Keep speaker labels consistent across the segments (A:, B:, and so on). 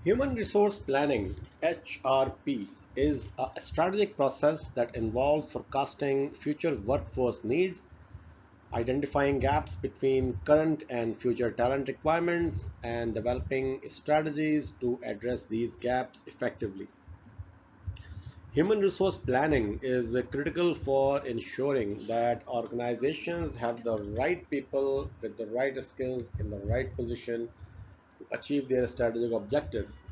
A: Human resource planning (HRP) is a strategic process that involves forecasting future workforce needs, identifying gaps between current and future talent requirements, and developing strategies to address these gaps effectively. Human resource planning is critical for ensuring that organizations have the right people with the right skills in the right position to achieve their strategic objectives.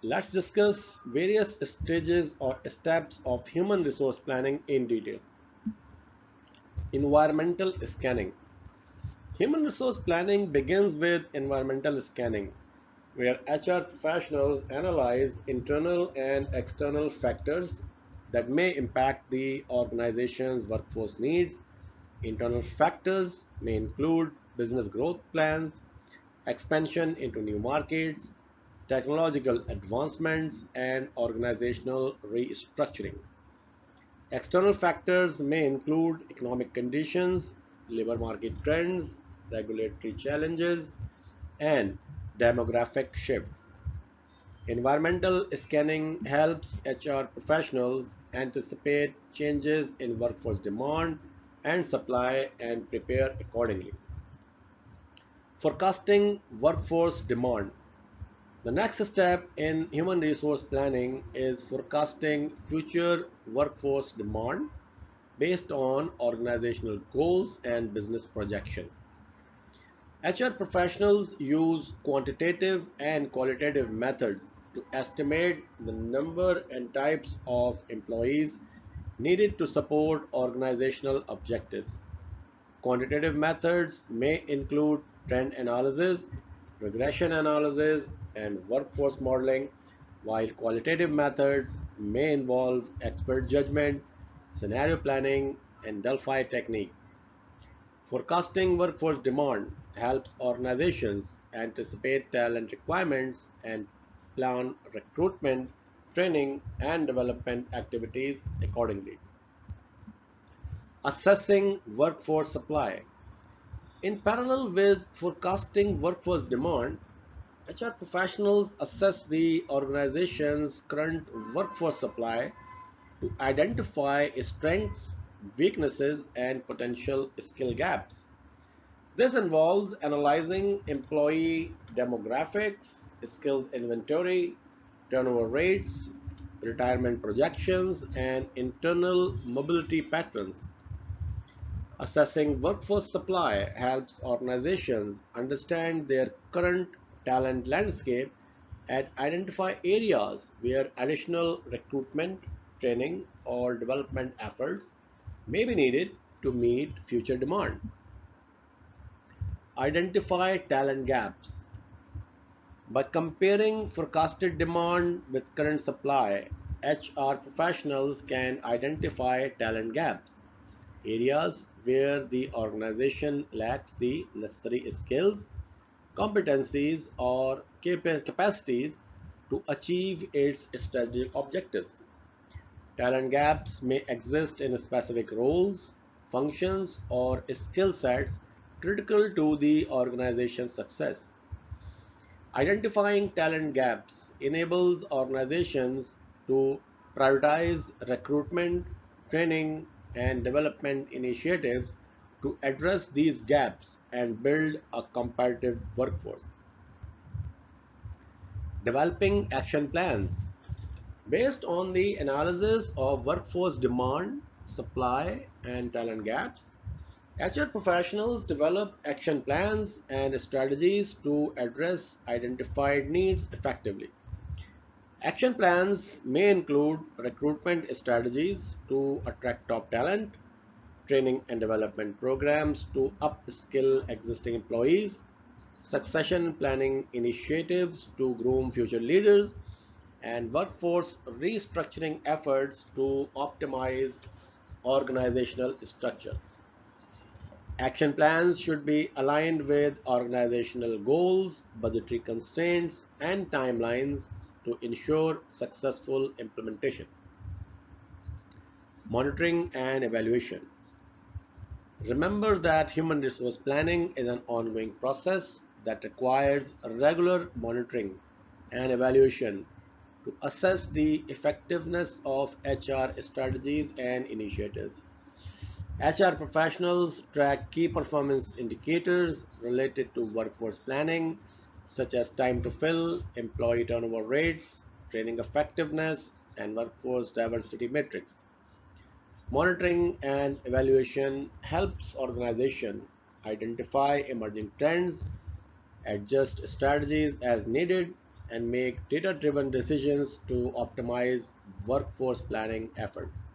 A: Let's discuss various stages or steps of human resource planning in detail. Environmental scanning. Human resource planning begins with environmental scanning, where HR professionals analyze internal and external factors that may impact the organization's workforce needs. Internal factors may include business growth plans, expansion into new markets, technological advancements, and organizational restructuring. External factors may include economic conditions, labor market trends, regulatory challenges, and demographic shifts. Environmental scanning helps HR professionals anticipate changes in workforce demand and supply and prepare accordingly. Forecasting workforce demand. The next step in human resource planning is forecasting future workforce demand based on organizational goals and business projections. HR professionals use quantitative and qualitative methods to estimate the number and types of employees needed to support organizational objectives. Quantitative methods may include trend analysis, regression analysis, and workforce modeling, while qualitative methods may involve expert judgment, scenario planning, and Delphi technique. Forecasting workforce demand helps organizations anticipate talent requirements and plan recruitment, training, and development activities accordingly. Assessing workforce supply. In parallel with forecasting workforce demand, HR professionals assess the organization's current workforce supply to identify strengths, weaknesses, and potential skill gaps. This involves analyzing employee demographics, skills inventory, turnover rates, retirement projections, and internal mobility patterns. Assessing workforce supply helps organizations understand their current talent landscape and identify areas where additional recruitment, training, or development efforts may be needed to meet future demand. Identify talent gaps. By comparing forecasted demand with current supply, HR professionals can identify talent gaps, areas where the organization lacks the necessary skills, competencies, or capacities to achieve its strategic objectives. Talent gaps may exist in specific roles, functions, or skill sets critical to the organization's success. Identifying talent gaps enables organizations to prioritize recruitment, training, and development initiatives to address these gaps and build a competitive workforce. Developing action plans. Based on the analysis of workforce demand, supply, and talent gaps, HR professionals develop action plans and strategies to address identified needs effectively. Action plans may include recruitment strategies to attract top talent, training and development programs to upskill existing employees, succession planning initiatives to groom future leaders, and workforce restructuring efforts to optimize organizational structure. Action plans should be aligned with organizational goals, budgetary constraints, and timelines to ensure successful implementation. Monitoring and evaluation. Remember that human resource planning is an ongoing process that requires regular monitoring and evaluation to assess the effectiveness of HR strategies and initiatives. HR professionals track key performance indicators related to workforce planning, such as time to fill, employee turnover rates, training effectiveness, and workforce diversity metrics. Monitoring and evaluation helps organizations identify emerging trends, adjust strategies as needed, and make data driven decisions to optimize workforce planning efforts.